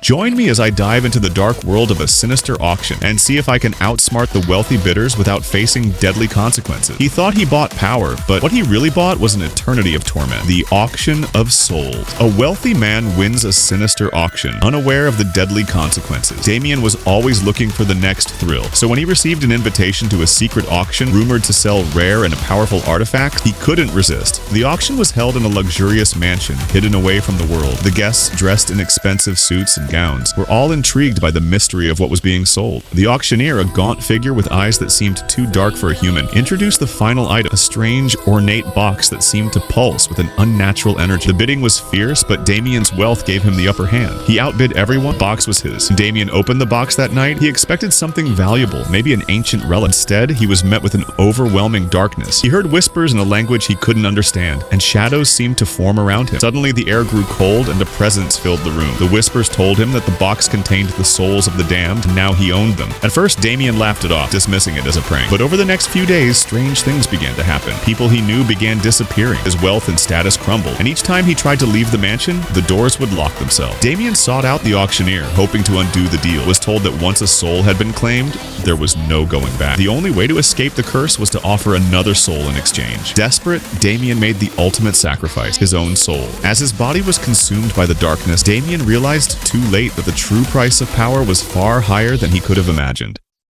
Join me as I dive into the dark world of a sinister auction and see if I can outsmart the wealthy bidders without facing deadly consequences. He thought he bought power, but what he really bought was an eternity of torment. The auction of souls. A wealthy man wins a sinister auction, unaware of the deadly consequences. Damien was always looking for the next thrill, so when he received an invitation to a secret auction rumored to sell rare and powerful artifacts, he couldn't resist. The auction was held in a luxurious mansion, hidden away from the world. The guests, dressed in expensive suits and gowns, were all intrigued by the mystery of what was being sold. The auctioneer, a gaunt figure with eyes that seemed too dark for a human, introduced the final item, a strange, ornate box that seemed to pulse with an unnatural energy. The bidding was fierce, but Damien's wealth gave him the upper hand. He outbid everyone. The box was his. When Damien opened the box that night, he expected something valuable, maybe an ancient relic. Instead, he was met with an overwhelming darkness. He heard whispers in a language he couldn't understand, and shadows seemed to form around him. Suddenly, the air grew cold and a presence filled the room. The whispers told him that the box contained the souls of the damned, and now he owned them. At first, Damien laughed it off, dismissing it as a prank. But over the next few days, strange things began to happen. People he knew began disappearing. His wealth and status crumbled, and each time he tried to leave the mansion, the doors would lock themselves. Damien sought out the auctioneer, hoping to undo the deal. Was told that once a soul had been claimed, there was no going back. The only way to escape the curse was to offer another soul in exchange. Desperate, Damien made the ultimate sacrifice, his own soul. As his body was consumed by the darkness, Damien realized too late that the true price of power was far higher than he could have imagined.